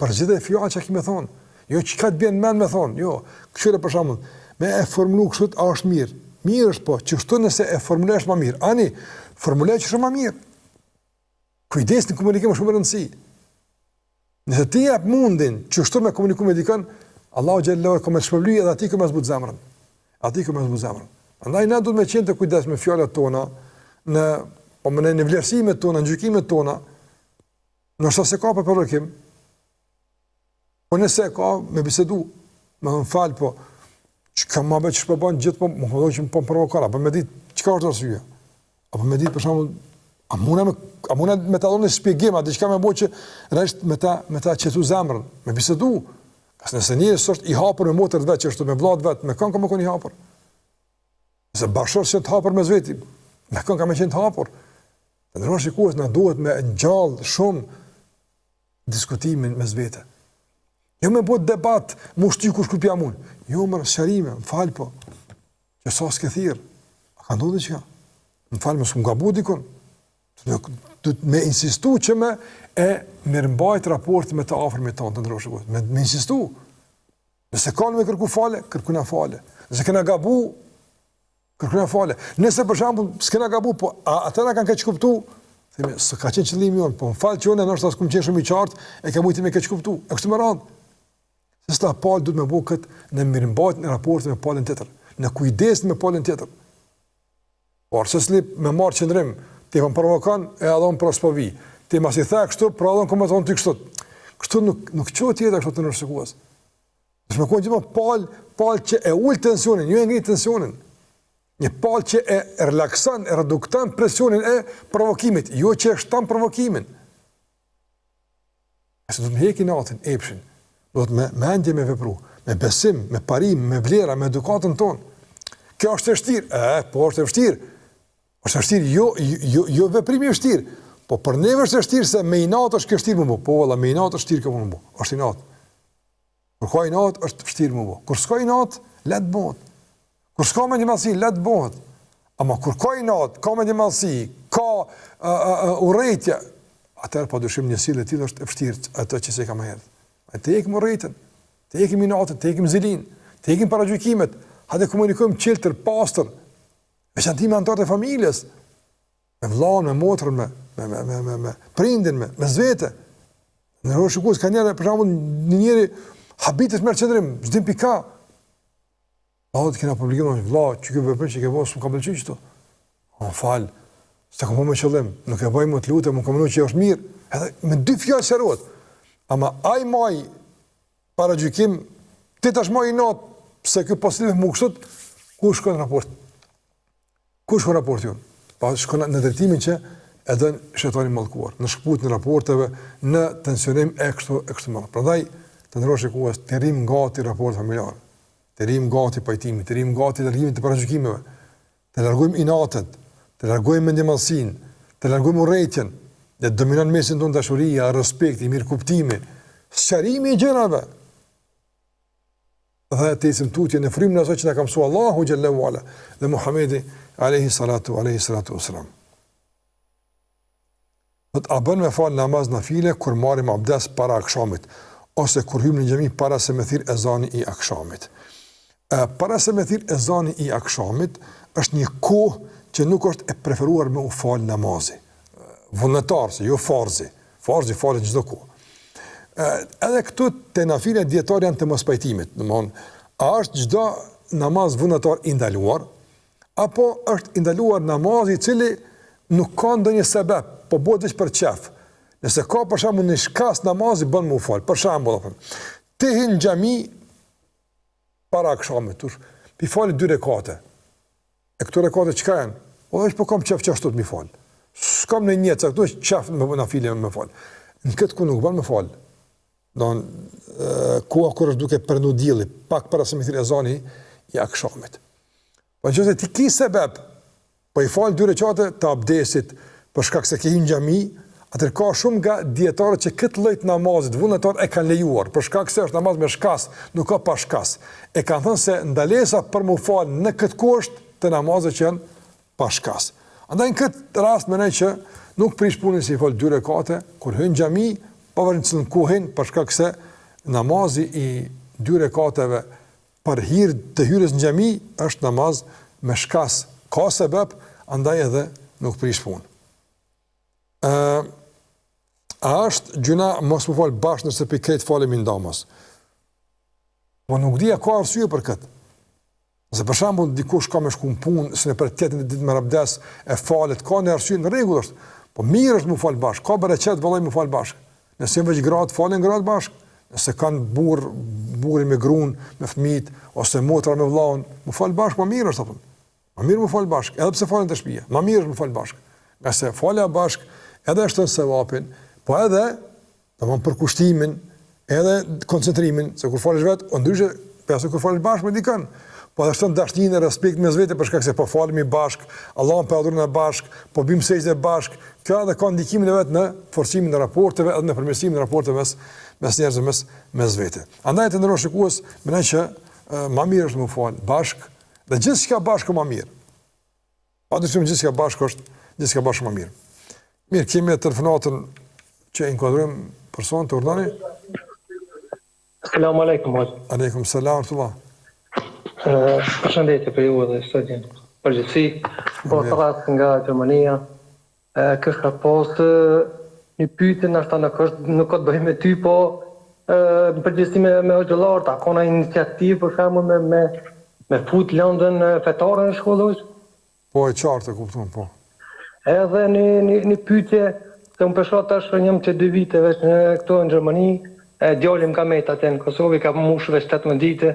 Përzidh fjalët që kimë thon. Jo çka të bën mend me thon, jo. Kështu për shembull, me e formulu kështu është mirë. Mirë është po, çështo nëse e formulosh më mirë. Ani, formuloj që është më mirë. Kujdes në komunikim është shumë e rëndësishme. Nëse ti jap mundin çështo me komunikim me dikën, Allahu xhallahu ka më shpërblyej edhe aty që më zbut zemrën. Prandaj na duhet me qenë të kujdes me fjalët tona, në vlerësimet tona, në gjykimet tona. Nëse se ka për provokim, po nëse ka me bisedu, më fal po çka më bëj ç'po bën gjithmonë, më thonë që po provokon, apo më ditë çka është arsyeja. Apo më ditë për shembull, a mund me ta dhënë shpjegim, a diçka më bëj që rresht me ta qetu zemrën, me bisedu. Nëse njëri është i hapur me motër vetë, që është me vllat vetë, me kënë ka më kënë i hapur. Nëse bashkër që të hapur me zveti, me kënë ka me qenë të hapur. Të nërën shikues, në duhet me ngjall shumë diskutimin me zvete. Jo me bot debat, mu shty kush kupja mun. Jo më rësharime, më falë po, që sa s'ke thirë. A ka ndodhë që ka? Më falë me s'u nga bu dikun. Me insistu që me e mirëmbajt raporti me të afërmit tonë të ndroshë shikues. Me insistu. Nëse kanë me kërku fale, kërkuna fale. Nëse kena gabu, kërkuna fale. Nëse për shembull s'kena gabu, po ata na kanë keq kuptu, themi s'ka qenë qëllimi jon, po më fal që unë ndoshta s'kum qenë shumë i qartë, e kam mujtë me keq kuptu. E kështu me radhë. Se sta pa duhet me bëu kët në mirëmbajtjen e raportit me palën tjetër, në kujdes me palën tjetër. Por se slip me marr qendrim, ti më provokon e adhon prospovi. Ti mas i tha kështu, pra adhon komo thon ti kështu. Kështu nuk çohet tjetër kështu të nërshikues. Dhe më konë gjithë palë që e ullë tensionin, ju e ngritë tensionin. Një palë që e relaksan, e reduktan presionin e provokimit, jo që e shtan provokimin. Se do të me heki natin, epshin, do të me mendje me vepru, me besim, me parim, me vlera, me edukatën tonë. Kjo është e vështirë, po është e vështirë. është vështirë, jo veprimi është vështirë, Po për neve është vështirë se me inat është vështirë më bu. Po valla, me inat është vështirë kjo më bu. Është inat. Kur ka inat është vështirë më bu. Kur s'ka inat, le të bëhet. Kur s'ka mendimallsi, le të bëhet. Ama kur ka inat, ka mendimallsi, ka urrëtie, atëherë padyshim një sjellje e tillë është e vështirë ato që s'e kam herët. Të hekim urrëtin, të hekim inatën, të hekim zilin, të hekim paragjykimet, hajde komunikojmë qiltër, pastër, veçanti me anëtarët e familjes, me vllahun, me motrën, me prindin, me zvete. Në rrugë shikues ka njëra, për shembull, një njeri habitet me qendrim, s'dim pika. Po të kena publikuar vllah, që ky vepër që ke vënë s'm ka pëlqyer këtu. O fal, s'ta kam më qëllim, nuk e bëj më të lutem, më komunoj që është mirë, edhe me dy fjalë sherot. Ama ai maj paragjykim, ti tash më i not se ky pozitiv më kështu, ku shkon raport? Ku shkon raporti jon? Pa shkon në drejtimin që e dën shetani mallkuar, në shkputjen e raporteve, në tensionim e kështu më. Prandaj të ndrosh shikues, të rrim gati raport familjar, të rrim gati pajtimit, të rrim gati largimit të paragjykimeve, të largojmë inatën, të largojmë mendimallsinë, të largojmë urrëtitjen, dhe dominon mesin tonë dashuria, respekti, mirëkuptimi, sqarimi i gjërave. Dhe të ecim tutje në frymën e asaj që na ka mësuar Allahu xhallahu ala dhe Muhamedi alayhi salatu wassalam. A bën me fal namaz nafile kur marrim abdes para akşamit ose kur hym në xhami para se me thirr ezani i akşamit. Para se me thirr ezani i akşamit është një kohë që nuk është e preferuar me u fal namazi. Vullnetar, se jo farzi. Farzi falet çdo kohë. Edhe këtu te nafile dietar janë të mospajtimit, domthon, a është çdo namaz vullnetar i ndaluar apo është i ndaluar namazi i cili nuk ka ndonjë sebeb, po bëhet vetëm për çaf. Nëse ka për shembull një shkas namazi bën më u fal. Për shembull, ti hin në xhami para akşamit, pi fal 2 rekate. E këto rekate çka janë? O veç po kam çaf ashtu të më fal. S'kam në një caktuar çaf me nafile më fal. Në këtë ku nuk bën më fal. Don ku kur është duke përnu dielli, pak para se me thirr ezani i akşamit. Po nëse ti ke sebeb, po i fal 2 rekate të abdesit, për shkak se ke hyrë në xhami, atëherë ka shumë nga dietarët që këtë lloj namazit vullnetar e kanë lejuar, për shkak se është namaz me shkas, nuk ka pa shkas. E kanë thënë se ndalesa për mu fal në këtë kusht të namazet që janë pa shkas. Andaj në këtë rast mendoj që nuk prish punën se i fal 2 rekate kur hyn në xhami, pavarësisht se ku hyn, për shkak se namazi i 2 rekateve për hir të hyrjes në xhami është namaz me shkas, ka sebeb, andaj edhe nuk prish punë. A është gjuna mos më falë bashkë nëse për krejtë falemi ndamës? Po nuk dhja ka arsye për këtë. Nëse për shembull dikush ka me shku në punë, së në për tjetën e ditë me rabdes e falet, ka në arsye në regull është, po mirë është më falë bashkë, ka bereqet vëllaj më falë bashkë. Nëse jenë veç gratë, falen gratë bashkë. Nëse kanë burri me grunë, me fëmijët, ose motra me vllahun, më falë bashkë, më mirë është apo. Më mirë më falë bashkë, edhe pse falen të shtëpia. Më mirë është më falë bashkë. Nëse falja bashkë, edhe është të sevapin, po edhe, domthon për kushtimin, edhe koncentrimin, se kur falesh vetë, o ndryshe, përse kur falesh bashkë me dikën, po edhe është të dashninë e respekt mes vete për shkak se po falemi bashkë, Allahun po adhurojmë bashkë, po bëjmë sejdë bashkë, kjo edhe ka ndikimin e vet në forcimin e raporteve, edhe në përmirësimin e raporteve mes njerëzve mes vete. Andaj të ndrosh shikues, mendoj që më mirë është më fal bashkë, dhe gjithçka bashkë më mirë. Padyshim gjithçka bashkë më mirë. Mirë, kemi telefonatën që inkuadrojmë person të urdhani. Selamu alaikum. Aleikum selam tullah. Përshëndetje për ju dhe studion. Përgjithësi, po të rast nga Gjermania, këshka posë një pyetje ndoshta nuk ka të bëjë me ty, po në përgjithësi me hoxhallar, ta ka një iniciativë për shembull me fut lëndën fetare në shkollë? Po e qartë e kupton, po. Edhe një pyetje, se unë përshka tash jam që 2 vite veç në këto në Gjermani, djalim ka met atë në Kosovë, ka mushë veç 18 dite,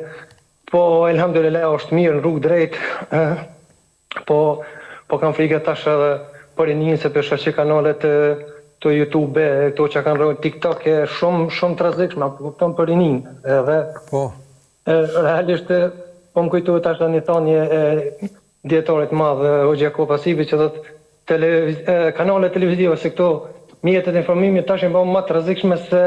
po elhamdulillah është mirë në rrugë drejt, po kam frikë tash edhe për rinjin se për shaqe kanalet të YouTube, këto që kanë rrojnë TikTok, e shumë të rrezikshme, po kupton për rinjin, edhe realisht po më kujtohet tash një thënie e dietorit madh Hoxha Kopasivi që thotë kanale televizive se këto mjetet e informimit tash janë më të rrezikshme se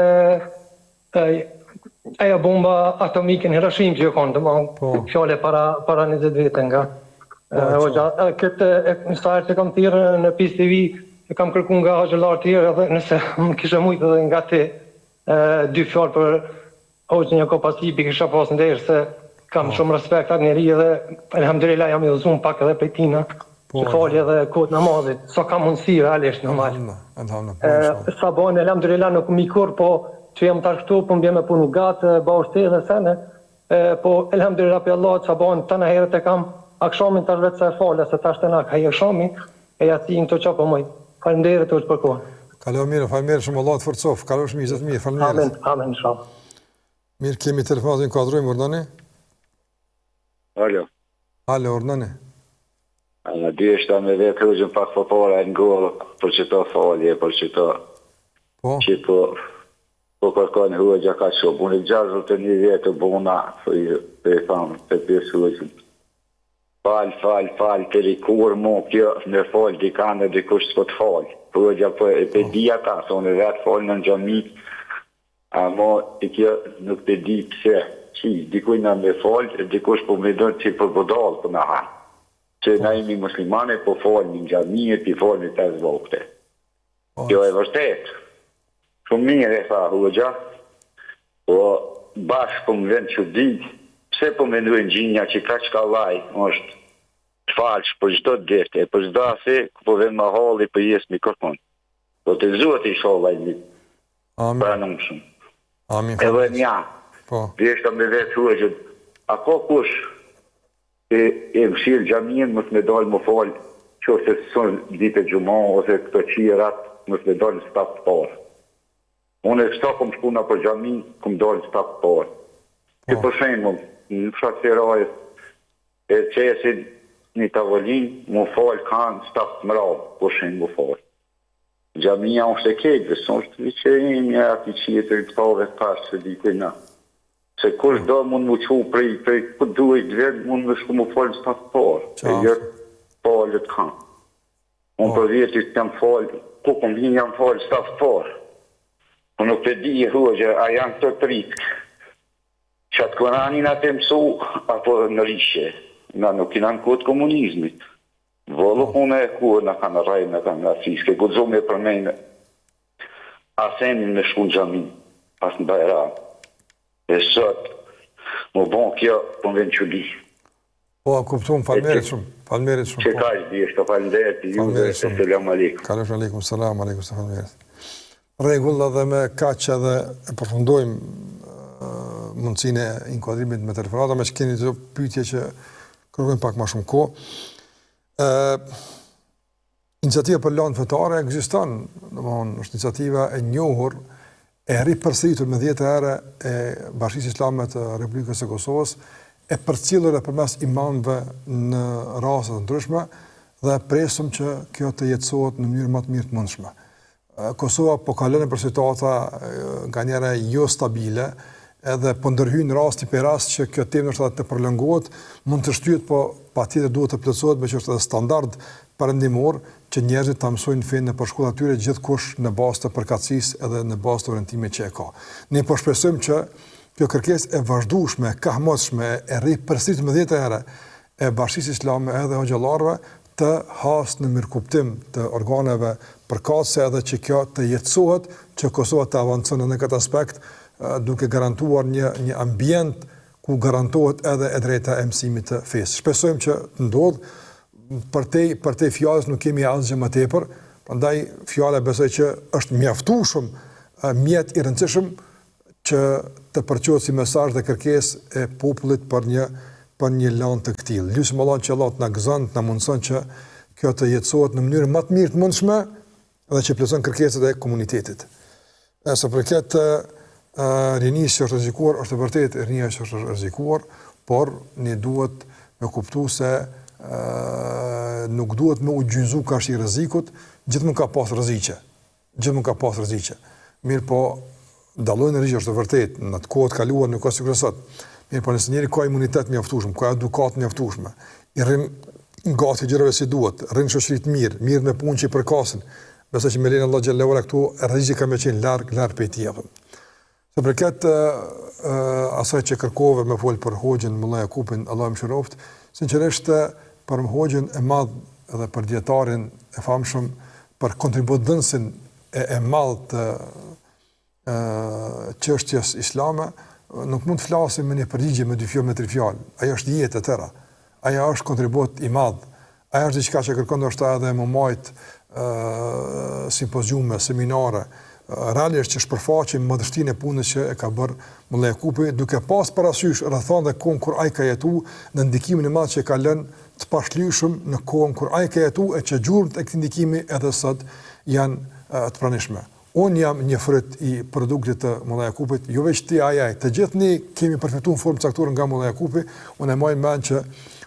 ajo bomba atomike në Hiroshima që kanë, domethënë fjale para 20 vite nga. Këtë sa herë që kam thirrë në PIS TV, e kam kërkuar nga hoxhallar të tjerë edhe nëse më kisha mujtë edhe nga ti 2 fjalë për hoxhën Jakob Hasipi kisha pas nder se kam shumë respekt atë njeri dhe elhamdulillah jam i udhëzuar pak edhe prej tina. Që falje edhe kohët namazit, sa ka mundësi realisht normal. Sa bën elhamdulillah nuk mi kur, po që jam tash këtu, po mbjem me punu gatë, baush të dhe sene, po elhamdulillah për Allah, sa bën të në herët e kam akshamin tash vetë se e falje, se tash të në ka i akshami, e jatim të qapë mëj. Faleminderit të për kohën. Kalo mirë, faleminderit shumë Allah të forcof, kalo shumë i zëtë mirë, faleminderit. Amen, inshallah. Mirë, kemi telefonat inkuadrojmë, urdhani? Alo, urdhani? Dy është me vetë rëgjën pak për para e ngorë për që ta falje, për që ta që po kërkon rëgja ka shumë. Unë i gjazër të një vetë bona, për e thamë, për pjesë rëgjën. Falë, të rikur mu, kjo në falë dikane dhe dikush të të falë. Rëgja për e për dhja ta, se unë e vetë falë në gjami, ama i kjo nuk të di pëse, që dikuj në me falë, dikush po me dënë që për bodalë për në hanë. Që na jemi muslimane, po falmi në gjamiët, po falmi 5 vakte. Kjo e vërtet. Shumë mirë e tha Hoxha, po bashkë po më vend që ditë, pse po me ndojnë gjinja që ka qka laj, është të falsh për çdo ditë, për çdo ase, po vend ma halli për jesë mi kërkon. Po të zuhet i sholaj një. Pranumë shumë. Amin. Edhe nja, vjeshta me vetë Hoxha, a ko kush, e mshirë gjamien mësë me dalë më falë që ose sënë ditë e gjuma ose këto qirat mësë me dalë në stafë të parë. Unë e kësta kom shpuna për gjamin, kom dalë në stafë të parë. Që përshemë, në fshatë të rajës, e qesin një tavolin, më falë kanë stafë të mravë, përshemë më falë. Gjamia është e kejtëve, së është viqenja ati qitër të pave të pasë se dikujna. Se kush do mund më qu prej këtë duhet dvend, mund më shku më falë në statë parë. E jërë falët kanë. Unë për vjetit jam falë, ku kom hinë jam falë statë parë. Unë nuk të di Hoxha, a janë të tritë. Qatë Koranin atë mësu, apo në rishje. Na nuk kina në kodë komunizmit. Vëllë unë e ku në kanë rajë, në kanë afiske, gudzo me përmejnë. Asenin me shku në gjami, pas në bajra. E sot, më bon kjo, po më vend që li. Po, kuptum, falmerit shumë. Që ka është di, është të falmerit të juve, selam aleikum. Kalesh aleikum, selam aleikum, së falmerit. Regullë dhe me kaqë dhe e përfundojmë mundësine e inkuadrimit me telefonata, me që keni të pyetje që kërkojmë pak ma shumë ko. Iniciativa për lanë fetare ekziston, është iniciativa e njohur, e ripërsëritur me 10 herë e Bashkisë Islame të Republikës së Kosovës, e përcjellur përmes imamëve në raste të ndryshme dhe presim që kjo të jetësohet në mënyrë më të mirë të mundshme. Kosova po kalon për situata nganjëherë jo stabile, edhe po ndërhyjnë rasti për rast që kjo temë është të prolongohet, mund të shtyhet, po patjetër duhet të plotësohet me që është standard perëndimor që njerëzit ta mësojnë fenë për shkollat e tyre gjithkush në bazë të përkatësisë edhe në bazë të orientimit që e ka. Ne po shpresojmë që kjo kërkesë e vazhdueshme, e kahmosshme, e ripërsëritur me 10 herë e Bashkisë Islame edhe hoxhallarëve të hasë në mirëkuptim të organeve përkatëse edhe që kjo të jetësohet, që Kosova të avancon në këtë aspekt, duke garantuar një ambient ku garantohet edhe e drejta e mësimit të fesë. Shpresojmë që të ndodhë. Për te fjallës nuk kemi asgjë më tepër, prandaj fjala besoj që është mjaftueshëm mjet i rëndësishëm që të përqohet si mesazh dhe kërkesë e popullit për një lanë të këtillë. Lutim Allahun që Allah të na gëzon, të na mundson që kjo të jetësohet në mënyrë më të mirë të mundshme dhe që plotëson kërkesat e komunitetit. Sa përket rinisë që është rrezikuar, është vërtet rinia që është rrezikuar, por ne duhet me kuptuar se nuk duhet me u gjyzu ka shi rrezikut, gjithmonë ka pas rreziqe. Mirë po, dallojnë rreziqe është vërtet, në të kohët kaluar nuk ka sikur sot. Mirë po, nëse njëri ka imunitet mjaftueshëm, ka edukat mjaftueshme, i rrin gati gjërave si duhet, rrinë shoqërit mirë me punë që i përkasin, besoj që me lenin Allah xhallahu ala këtu rrezik me qenë larg prej tij. Se përket asaj që kërkove me fol për Hoxhën Mulla Jakupin, Allah më shëroft, sinqerisht për Hoxhën e madh edhe për dietarin e famshëm, për kontributensin e madh të çështjes islame, nuk mund të flasim me një përgjigje me 2 fjalë me 3 fjalë. Ajo është jetë e tëra. Ajo është kontribut i madh. Ajo është diçka që kërkon ndoshta edhe më majt simpoziume, seminare, realisht që shpërfaqin madhështinë e punës që e ka bërë Mulla Jakupi, duke pas parasysh rrethon dhe kohën kur ai ka jetu, në ndikimin e madh që ka lënë të pashlyeshëm në kohën kur ai ka jetu, e që gjurmët e këtij ndikimi edhe sot janë të pranishme. Unë jam një fryt i produktit të Mulla Jakupit, jo veç ti ajaj, të gjithë ne kemi përfituar në formë caktuar nga Mulla Jakupi. Unë e maj mend që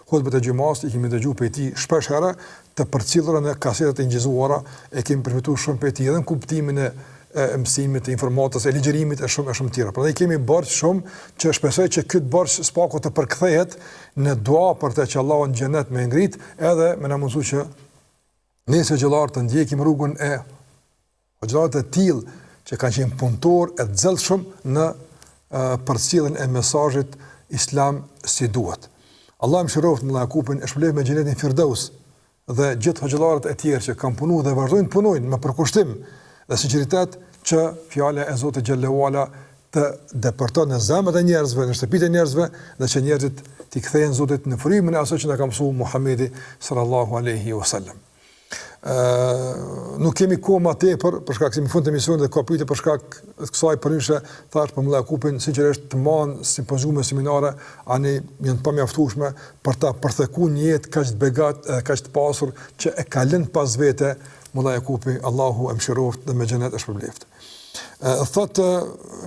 hutbet e xhumas i kemi dëgjuar prej tij shpesh herë, të përcjellura në kasetat e ngjizuara, e kemi përfituar shumë prej tij edhe në kuptimin e mësimit, të informatës, e ligjerimit e shumë tjera. Prandaj kemi borxh shumë që shpresoj që ky borxh s'pako të përkthehet në dua për të që Allahu në xhenet më ngrit, edhe më na mundsu që nëse xhallar të ndjekim rrugën e xhallarët e tillë që kanë qenë punëtor e xhelshëm në përcjelljen e mesazhit islam si duhet. Allah më shëroft Mulla Jakupin, e shpëloj me xhenetin Firdaus dhe gjithë xhallarët e tjerë që kanë punuar dhe vazhdojnë të punojnë me përkushtim dhe sinqeritet, që fjala e Zotit xhallahu ala të depërton në zemrat e njerëzve, në shtëpitë e njerëzve, dhe që njerëzit t'i kthehen Zotit në frymën e asaj që na ka mësuar Muhamedi sallallahu alaihi wasallam. Nuk kemi kohë më tepër për shkak se në fund të emisionit dhe ka pyetje për shkak të kësaj përnyshë thash për Mulla Jakupin, sinqerisht të marr simpoziume, seminare ani janë të pamjaftueshme për ta përthekuar një jetë kaq të begat, kaq të pasur që e ka lënë pas vete Mulla Jakupi, Allahu e mëshiroft dhe me xhenet e shpërbleft. Thotë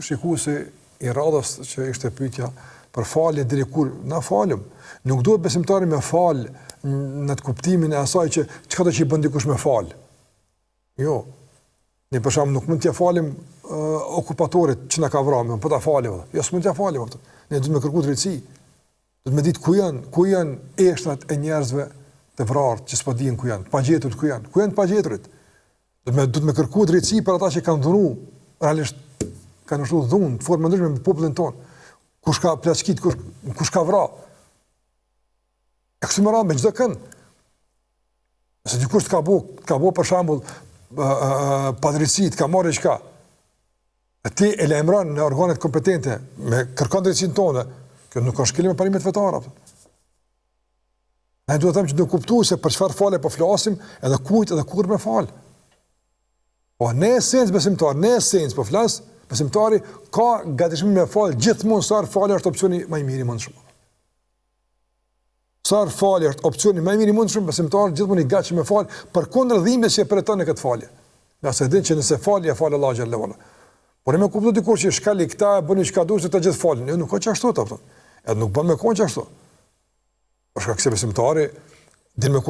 shikuesi i radhës që ishte pyetja për falje deri kur na falem. Nuk duhet besimtari me fal në të kuptimin e asaj që çka do të bën dikush me fal. Jo. Ne për shkak nuk mund t'ia falim okupatorit që na ka vrarë, po ta falim. Jo, s'mund t'ia falim. Ne duhet të kërkojmë drejtësi. Duhet të ditë ku janë eshtrat e njerëzve të vrarë që s'po dinë ku janë, pa gjetur ku janë të pa gjeturit. Duhet të kërkojmë drejtësi për ata që kanë dhunuar, realisht kanë ushtruar dhunë në formë ndryshme me popullin tonë. Kush ka plaçkit, kush ka vrarë. E kështu më radhë me çdo kënd. Nëse dikush ka bu për shembull padrejtësi, ka marrë diçka. Ti e lajmëron në organet kompetente me kërkon drejtësinë tonë, kjo nuk ka shkelim me parimet fetare. Ne duhet të them që do kuptues se për çfarë fale po flasim, edhe kujt edhe kur me fal. Po në esencë besimtar, në esencë po flas, besimtari ka gatishmëri me fal gjithmonë sa falja është opsioni më i miri mundshëm. Sa falja është opsioni më i miri mundshëm, besimtari gjithmonë i gatshëm me fal përkundër dhimbjes që preton në këtë falje. Nga se din që nëse falja fal Allahu xhallahu ala. Por më kuptoj dikur që shkali këta e bëni çka duhet të gjithë falin. Jo, nuk ka çashtu ato. Edhe nuk bën me kon çashtu. Për shkak se besimtari din me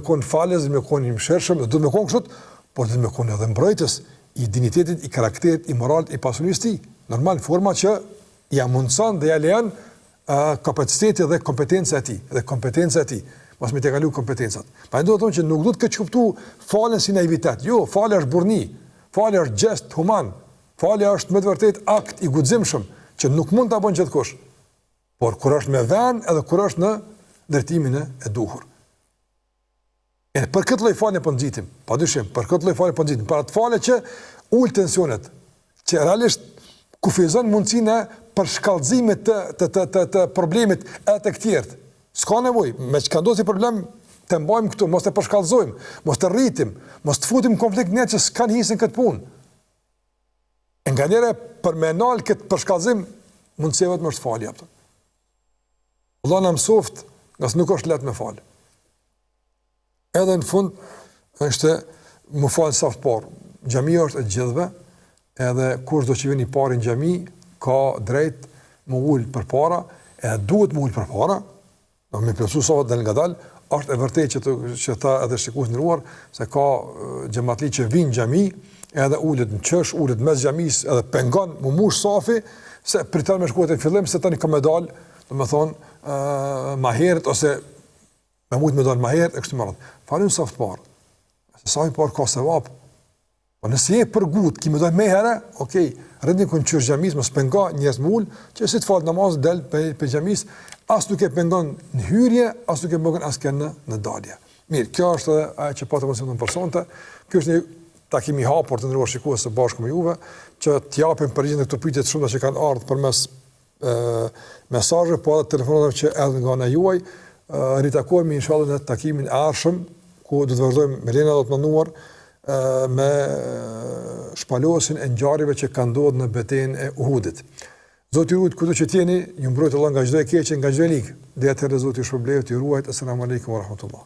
kon falës, din me kon i mëshirshëm, do me kon kështu, por din me kon edhe mbrojtës i dinitetit, i karakterit, i moralit, i pasurisë tij. Normal forma që ja mundson dhe ja lejon kapaciteti dhe kompetenca e tij. Mos më të kalu kompetencat. Pa do të thonë që nuk duhet të kuptu falën si naivitet. Jo, falja është burrni. Falja është gest human. Falja është me të vërtetë akt i guximshëm që nuk mund ta bën gjithkush. Por kur është me vën edhe kur është në drejtimin e duhur. E për këtë lloj falje po nxitim, padyshim, për këtë lloj falje po nxitim, për atë falje që ul tensionet, që realisht kufizon mundësinë për shkallëzimit të problemit edhe të tjerët. S'ka nevojë, me çka do si problem të mbajmë këtu, mos të përshkallëzojmë, mos të rritim, mos të futim konflikt ne që s'kan hisin këtë punë. E nga njëre për me nalë këtë përshkallëzim, mundësia vetëm është falja. Allah në mësoft, nga nuk është letë me falë. Edhe në fund, është më falë saftë parë. Gjamia është e gjithve, edhe kush do që vini parë në gjami, ka drejt më ullë për para, edhe duhet më ullë për para, do me plësu savat dhe nga dalë, është e vërtej që ta edhe shikus në ruar, se ka gjematli që vinë gjami, edhe ullet në qësh, ullet mes gjamis, edhe pengon, më mush safi, se pritar me shkuat e fillim, se tani ka me dalë, do me thonë, ma herët, ose me mujtë me dalë ma herë, e kështu me radhë. Falun sa parë. Sa i parë ka sevap. Po nëse je për gut, ki me dalë me herë, okej, rëndin kënë qërë xhamis, më s'penga njerëz mull, që si të falë namaz, del për xhamis, as nuk e pengon në hyrje, as nuk e pengon as në dalje. Mirë, kjo është edhe ajo që patë mësim të më personte, kjo është një takimi hapur të ndëruar shikues së bashku me juve, që t'japim përgjigjen e këto pyetje të shumta që kanë ardhur përmes mesazheve, po edhe telefonave që erdhën nga ana juaj. Ritakohemi inshallah në takimin e ardhshëm, ku do të vazhdojmë me Lena do të mënduar me shpalosin e ngjarjeve që kanë ndodhur në betejën e Uhudit. Zoti ju ruaj kudo që jeni, ju mbrojtë Allah nga çdo e keqe, nga çdo lig. Dhe atëherë Zoti ju shpëlbejë, ju ruaj. Asalamu alaykum wa rahmatullah.